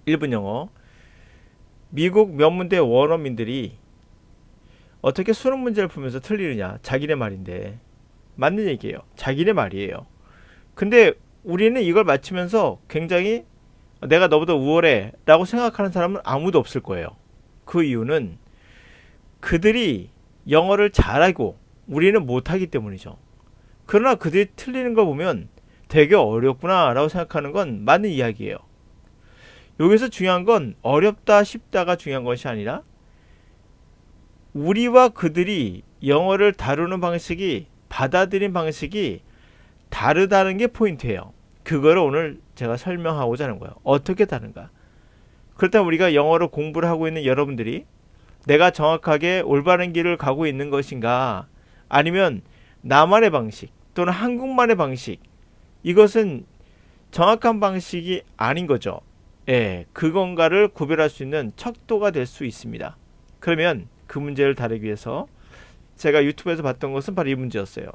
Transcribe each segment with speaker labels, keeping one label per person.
Speaker 1: 1분 영어. 미국 명문대 원어민들이 어떻게 수능 문제를 풀면서 틀리느냐. 자기네 말인데. 맞는 얘기예요. 자기네 말이에요. 근데 우리는 이걸 맞추면서 굉장히 내가 너보다 우월해 라고 생각하는 사람은 아무도 없을 거예요. 그 이유는 그들이 영어를 잘하고 우리는 못하기 때문이죠. 그러나 그들이 틀리는 거 보면 되게 어렵구나 라고 생각하는 건 맞는 이야기예요. 여기서 중요한 건 어렵다 쉽다가 중요한 것이 아니라 우리와 그들이 영어를 다루는 방식이 받아들인 방식이 다르다는 게 포인트예요. 그거를 오늘 제가 설명하고자 하는 거예요. 어떻게 다른가? 그렇다면 우리가 영어를 공부를 하고 있는 여러분들이 내가 정확하게 올바른 길을 가고 있는 것인가? 아니면 나만의 방식 또는 한국만의 방식 이것은 정확한 방식이 아닌 거죠. 예, 그건가를 구별할 수 있는 척도가 될 수 있습니다. 그러면 그 문제를 다루기 위해서 제가 유튜브에서 봤던 것은 바로 이 문제였어요.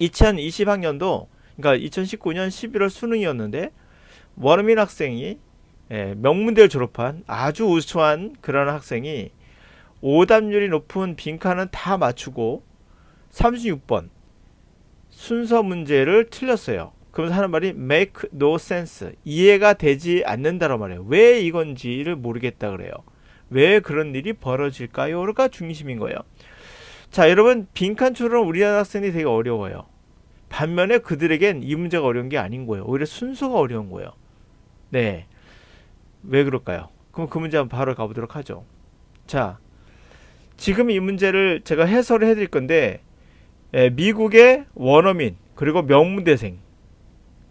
Speaker 1: 2020학년도 그러니까 2019년 11월 수능이었는데 원어민 학생이 명문대를 졸업한 아주 우수한 그런 학생이 오답률이 높은 빈칸은 다 맞추고 36번 순서 문제를 틀렸어요. 그러면서 하는 말이 make no sense 이해가 되지 않는다라고 말해요. 왜 이건지를 모르겠다 그래요. 왜 그런 일이 벌어질까요?가 중심인 거예요. 자, 여러분 빈칸 추론은 우리나라 학생이 되게 어려워요. 반면에 그들에겐 이 문제가 어려운 게 아닌 거예요. 오히려 순서가 어려운 거예요. 네, 왜 그럴까요? 그럼 그 문제 한번 바로 가보도록 하죠. 자, 지금 이 문제를 제가 해설을 해드릴 건데 미국의 원어민 그리고 명문대생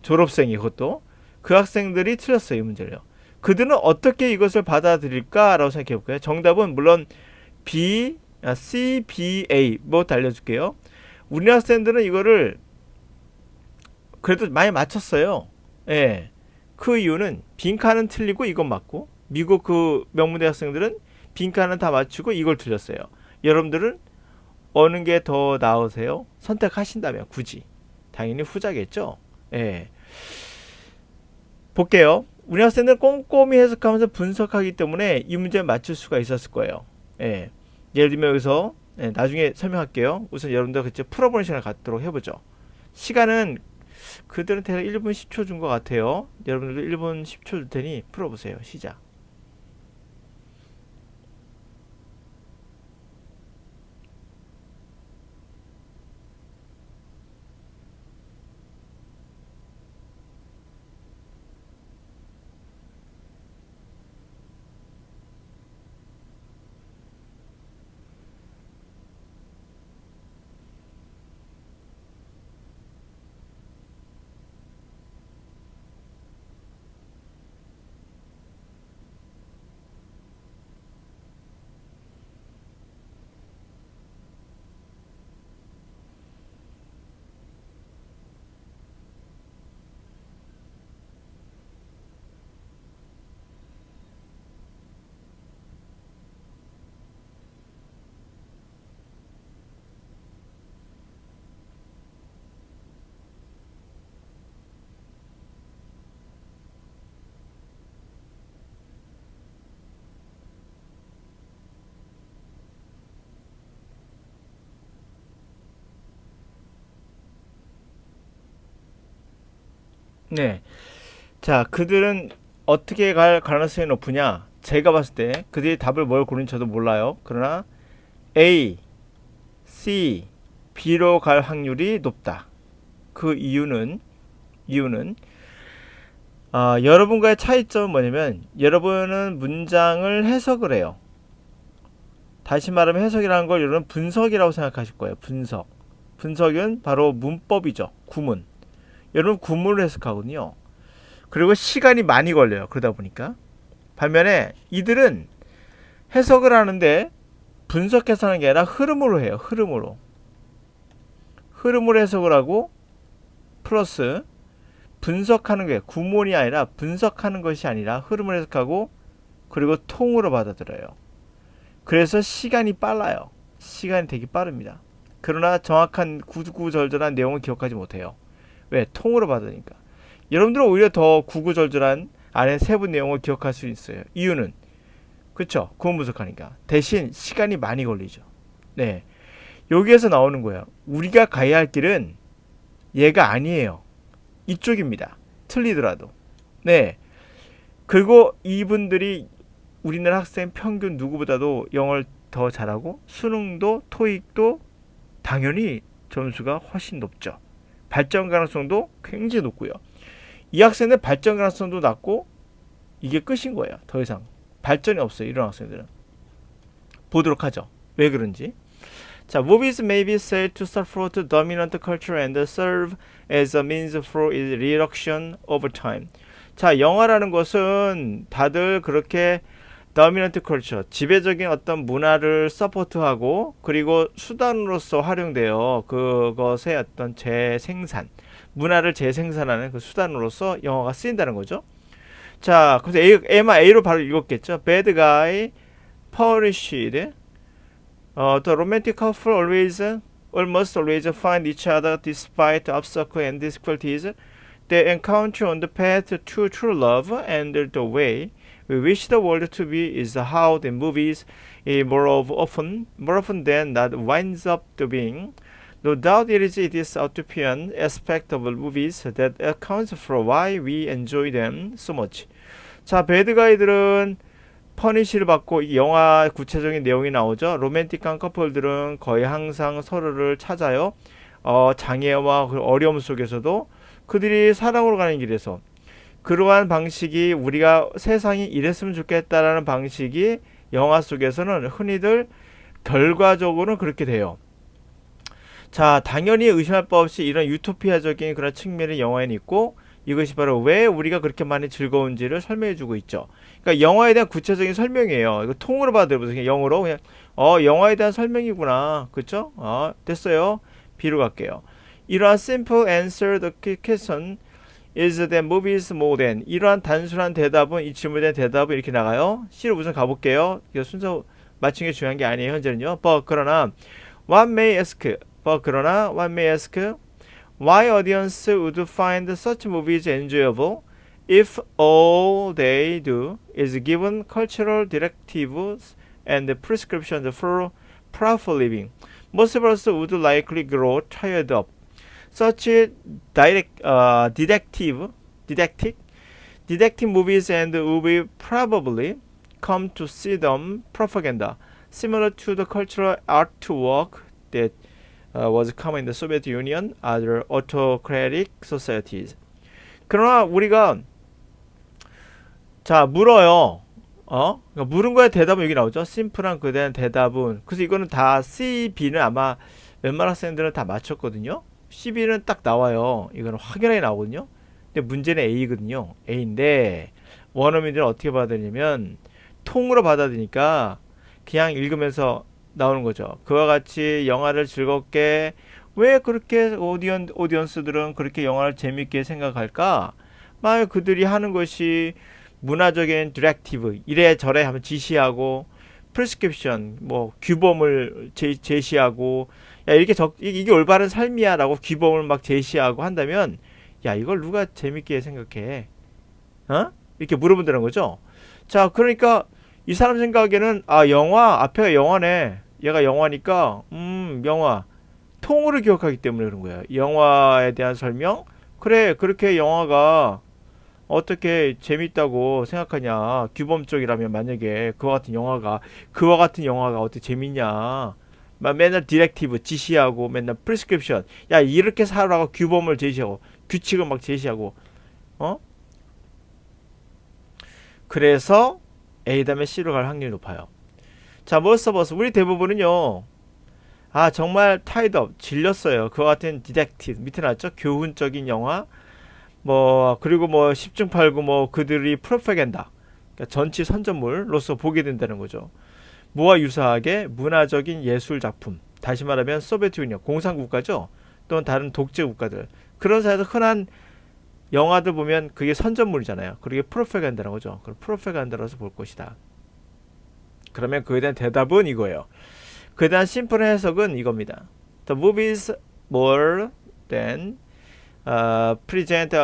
Speaker 1: 졸업생이 그것도 그 학생들이 틀렸어요. 이 문제를요. 그들은 어떻게 이것을 받아들일까라고 생각해 볼까요? 정답은 물론 B, C, B, A 뭐 알려줄게요. 우리 학생들은 이거를 그래도 많이 맞췄어요. 예. 그 이유는 빈칸은 틀리고 이건 맞고 미국 그 명문대 학생들은 빈칸은 다 맞추고 이걸 틀렸어요. 여러분들은 어느 게 더 나으세요? 선택하신다면 굳이 당연히 후자겠죠. 예. 볼게요. 우리 학생들은 꼼꼼히 해석하면서 분석하기 때문에 이 문제를 맞출 수가 있었을 거예요. 예. 예를 들면 여기서 나중에 설명할게요. 우선 여러분들 그때 풀어보는 시간을 갖도록 해보죠. 시간은 그들은 대략 1분 10초 준 것 같아요. 여러분들도 1분 10초 줄 테니 풀어보세요. 시작. 네. 자, 그들은 어떻게 갈 가능성이 높으냐? 제가 봤을 때 그들이 답을 뭘 고르는지 저도 몰라요. 그러나 A, C, B로 갈 확률이 높다. 그 이유는 여러분과의 차이점은 뭐냐면 여러분은 문장을 해석을 해요. 다시 말하면 해석이라는 걸 여러분 분석이라고 생각하실 거예요. 분석. 분석은 바로 문법이죠. 구문. 여러분 구문을 해석하거든요. 그리고 시간이 많이 걸려요. 그러다 보니까. 반면에 이들은 해석을 하는데 분석해서 하는 게 아니라 흐름으로 해요. 흐름으로. 흐름으로 해석을 하고 플러스 분석하는 게 구문이 아니라 분석하는 것이 아니라 흐름을 해석하고 그리고 통으로 받아들여요. 그래서 시간이 빨라요. 시간이 되게 빠릅니다. 그러나 정확한 구구절절한 내용을 기억하지 못해요. 왜? 통으로 받으니까. 여러분들은 오히려 더 구구절절한 안에 세부 내용을 기억할 수 있어요. 이유는 그쵸? 구원 분석하니까. 대신 시간이 많이 걸리죠. 네, 여기에서 나오는 거예요. 우리가 가야 할 길은 얘가 아니에요. 이쪽입니다. 틀리더라도. 네. 그리고 이분들이 우리나라 학생 평균 누구보다도 영어를 더 잘하고 수능도 토익도 당연히 점수가 훨씬 높죠. 발전 가능성도 굉장히 높고요. 이 학생은 발전 가능성도 낮고 이게 끝인 거예요. 더 이상 발전이 없어요. 이런 학생들은. 보도록 하죠. 왜 그런지. 자, movies may be said to support dominant culture and serve as a means for its reduction over time. 자, 영화라는 것은 다들 그렇게 dominant culture, 지배적인 어떤 문화를 서포트하고 그리고 수단으로서 활용돼요. 그것의 어떤 재생산, 문화를 재생산하는 그 수단으로서 영화가 쓰인다는 거죠. 자, 그래서 A만 A로 바로 읽었겠죠. Bad guy punished. The romantic couple almost always find each other despite obstacles and difficulties they encounter on the path to true love, and the way we wish the world to be is how the movies more often than not winds up to being. No doubt it is this utopian aspect of movies that accounts for why we enjoy them so much. 자, 배드가이들은 퍼니시를 받고 이 영화 구체적인 내용이 나오죠. 로맨틱한 커플들은 거의 항상 서로를 찾아요. 장애와 어려움 속에서도 그들이 사랑으로 가는 길에서 그러한 방식이 우리가 세상이 이랬으면 좋겠다라는 방식이 영화 속에서는 흔히들 결과적으로는 그렇게 돼요. 자, 당연히 의심할 바 없이 이런 유토피아적인 그런 측면이 영화에는 있고 이것이 바로 왜 우리가 그렇게 많이 즐거운지를 설명해 주고 있죠. 그러니까 영화에 대한 구체적인 설명이에요. 이거 통으로 받아보세요. 영어로 그냥 영화에 대한 설명이구나. 그쵸? 됐어요. B로 갈게요. 이러한 simple answer the question is that movies more than, 이러한 단순한 대답은, 이 질문에 대한 대답은 이렇게 나가요. C로 우선 가볼게요. 이거 순서 맞춘 게 중요한 게 아니에요. 현재는요. 그러나 one may ask why audience would find such movies enjoyable if all they do is given cultural directives and prescriptions for proper living. Most of us would likely grow tired of such detective movies and would probably come to see them propaganda similar to the cultural artwork that was common in the Soviet Union, other autocratic societies. 그러나 우리가 자 물어요. 그러니까 물은 거에 대답은 여기 나오죠. 심플한 그에 대한 대답은. 그래서 이거는 다 C, B는 아마 웬만한 학생들은 다 맞췄거든요. C, B는 딱 나와요. 이거는 확연하게 나오거든요. 근데 문제는 A거든요. A인데 원어민들은 어떻게 받아들이냐면 통으로 받아들이니까 그냥 읽으면서 나오는 거죠. 그와 같이 영화를 즐겁게 왜 그렇게 오디언스들은 그렇게 영화를 재밌게 생각할까? 만약 그들이 하는 것이 문화적인 디렉티브 이래저래 하면 지시하고 프리스크립션 뭐 규범을 제시하고 야 이렇게 이게 올바른 삶이야라고 규범을 막 제시하고 한다면 야 이걸 누가 재밌게 생각해? 이렇게 물어본다는 거죠. 자, 그러니까 이 사람 생각에는 영화 앞에가 영화네. 얘가 영화니까 영화 통으로 기억하기 때문에 그런 거야. 영화에 대한 설명? 그래, 그렇게 영화가 어떻게 재밌다고 생각하냐. 규범적이라면 만약에 그와 같은 영화가 어떻게 재밌냐. 맨날 디렉티브 지시하고 맨날 프리스크립션 야 이렇게 살아라고 규범을 제시하고 규칙을 막 제시하고 그래서 A 다음에 C로 갈 확률이 높아요. 자, most of us 우리 대부분은요 정말 tied up 질렸어요. 그와 같은 디렉티브 밑에 나왔죠. 교훈적인 영화 그리고 10중 8구 그들이 프로파간다 그러니까 전치 선전물로서 보게 된다는 거죠. 뭐와 유사하게 문화적인 예술 작품 다시 말하면 소비에트 유니언 공산국가죠. 또는 다른 독재 국가들 그런 사이에서 흔한 영화들 보면 그게 선전물이잖아요. 그게 프로파간다라는 거죠. 그럼 프로파간다라서 볼 것이다. 그러면 그에 대한 대답은 이거예요. 그에 대한 심플한 해석은 이겁니다. The movies more than present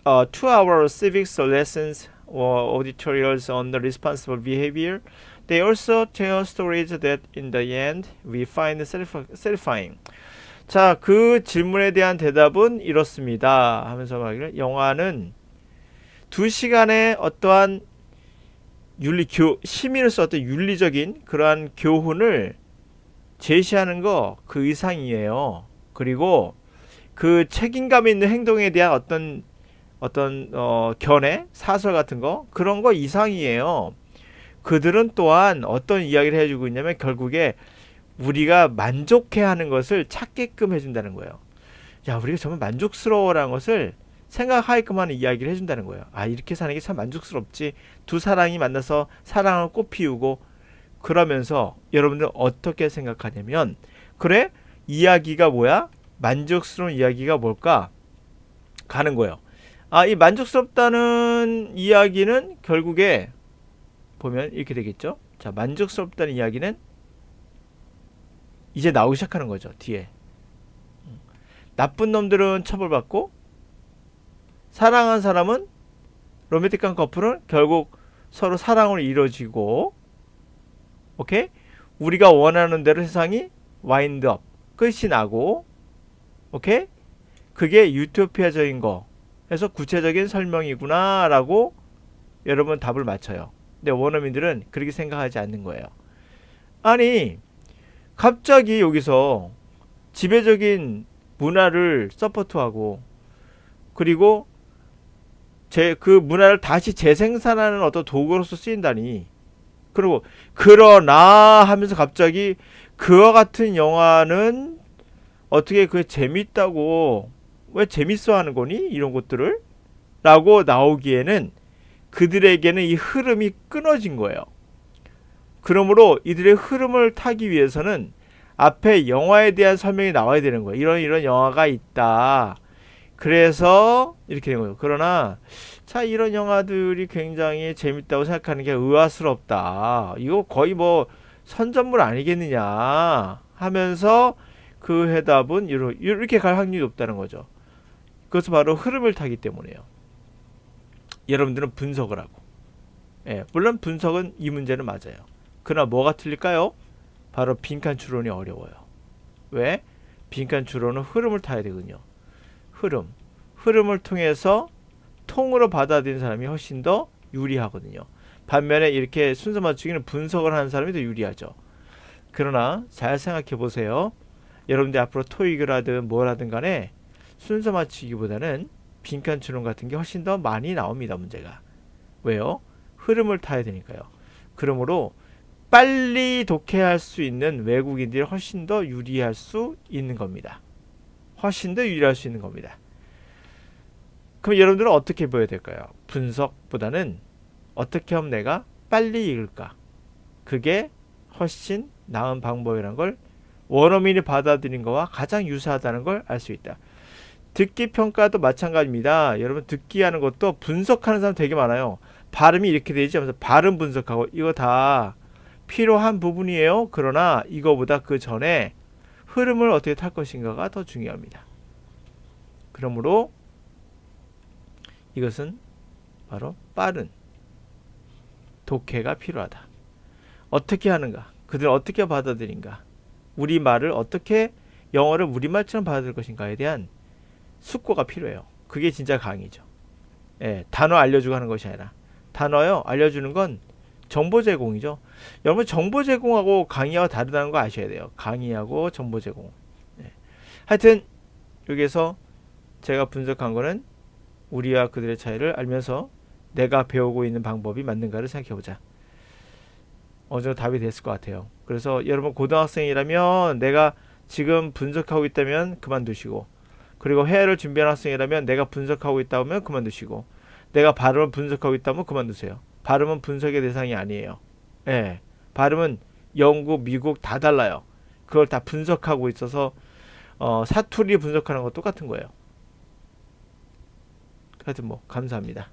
Speaker 1: 2-hour civics lessons or editorials on the responsible behavior. They also tell stories that in the end we find satisfying. 자, 그 질문에 대한 대답은 이렇습니다 하면서 말하기를, 영화는 2시간의 어떠한 시민으로서 어떤 윤리적인 그러한 교훈을 제시하는 거 그 이상이에요. 그리고 그 책임감 있는 행동에 대한 어떤 견해, 사설 같은 거, 그런 거 이상이에요. 그들은 또한 어떤 이야기를 해주고 있냐면 결국에 우리가 만족해하는 것을 찾게끔 해준다는 거예요. 야, 우리가 정말 만족스러워라는 것을 생각하게끔 하는 이야기를 해준다는 거예요. 아, 이렇게 사는 게 참 만족스럽지. 두 사랑이 만나서 사랑을 꽃 피우고, 그러면서 여러분들 어떻게 생각하냐면, 그래? 이야기가 뭐야? 만족스러운 이야기가 뭘까? 가는 거예요. 아, 이 만족스럽다는 이야기는 결국에 보면 이렇게 되겠죠. 자, 만족스럽다는 이야기는 이제 나오기 시작하는 거죠. 뒤에 나쁜 놈들은 처벌받고, 사랑한 사람은, 로맨틱한 커플은 결국 서로 사랑으로 이루어지고, 오케이? 우리가 원하는 대로 세상이 와인드업, 끝이 나고, 오케이? 그게 유토피아적인 거 해서 구체적인 설명이구나 라고 여러분 답을 맞춰요. 근데 원어민들은 그렇게 생각하지 않는 거예요. 아니, 갑자기 여기서 지배적인 문화를 서포트하고, 그리고 그 문화를 다시 재생산하는 어떤 도구로서 쓰인다니. 그리고 그러나 하면서 갑자기 그와 같은 영화는 어떻게 그게 재밌다고, 왜 재밌어 하는 거니? 이런 것들을 라고 나오기에는 그들에게는 이 흐름이 끊어진 거예요. 그러므로 이들의 흐름을 타기 위해서는 앞에 영화에 대한 설명이 나와야 되는 거예요. 이런 영화가 있다. 그래서 이렇게 된 거예요. 그러나 자, 이런 영화들이 굉장히 재밌다고 생각하는 게 의아스럽다. 이거 거의 뭐 선전물 아니겠느냐 하면서 그 해답은 이렇게 갈 확률이 높다는 거죠. 그것은 바로 흐름을 타기 때문이에요. 여러분들은 분석을 하고, 예, 물론 분석은 이 문제는 맞아요. 그러나 뭐가 틀릴까요? 바로 빈칸 추론이 어려워요. 왜? 빈칸 추론은 흐름을 타야 되거든요. 흐름을 통해서 통으로 받아들이는 사람이 훨씬 더 유리하거든요. 반면에 이렇게 순서 맞추기는 분석을 하는 사람이 더 유리하죠. 그러나 잘 생각해 보세요. 여러분들 앞으로 토익을 하든 뭘 하든 간에 순서 맞추기보다는 빈칸 추론 같은 게 훨씬 더 많이 나옵니다. 문제가. 왜요? 흐름을 타야 되니까요. 그러므로 빨리 독해할 수 있는 외국인들이 훨씬 더 유리할 수 있는 겁니다. 훨씬 더 유리할 수 있는 겁니다. 그럼 여러분들은 어떻게 보여야 될까요? 분석보다는 어떻게 하면 내가 빨리 읽을까? 그게 훨씬 나은 방법이라는 걸 원어민이 받아들인 거와 가장 유사하다는 걸 알 수 있다. 듣기 평가도 마찬가지입니다. 여러분, 듣기 하는 것도 분석하는 사람 되게 많아요. 발음이 이렇게 되지 하면서 발음 분석하고, 이거 다 필요한 부분이에요. 그러나 이거보다 그 전에 흐름을 어떻게 탈 것인가가 더 중요합니다. 그러므로 이것은 바로 빠른 독해가 필요하다. 어떻게 하는가? 그들은 어떻게 받아들인가? 우리말을 어떻게, 영어를 우리말처럼 받아들일 것인가에 대한 숙고가 필요해요. 그게 진짜 강의죠. 예, 단어 알려주고 하는 것이 아니라, 단어요 알려주는 건 정보 제공이죠. 여러분, 정보 제공하고 강의하고 다르다는 거 아셔야 돼요. 강의하고 정보 제공. 예. 하여튼 여기에서 제가 분석한 거는 우리와 그들의 차이를 알면서 내가 배우고 있는 방법이 맞는가를 생각해보자. 어느 정도 답이 됐을 것 같아요. 그래서 여러분, 고등학생이라면 내가 지금 분석하고 있다면 그만두시고, 그리고 회화를 준비하는 학생이라면 내가 분석하고 있다 면 그만두시고, 내가 발음을 분석하고 있다면 그만두세요. 발음은 분석의 대상이 아니에요. 예, 발음은 영국, 미국 다 달라요. 그걸 다 분석하고 있어서 사투리 분석하는 거 똑같은 거예요. 하여튼 뭐 감사합니다.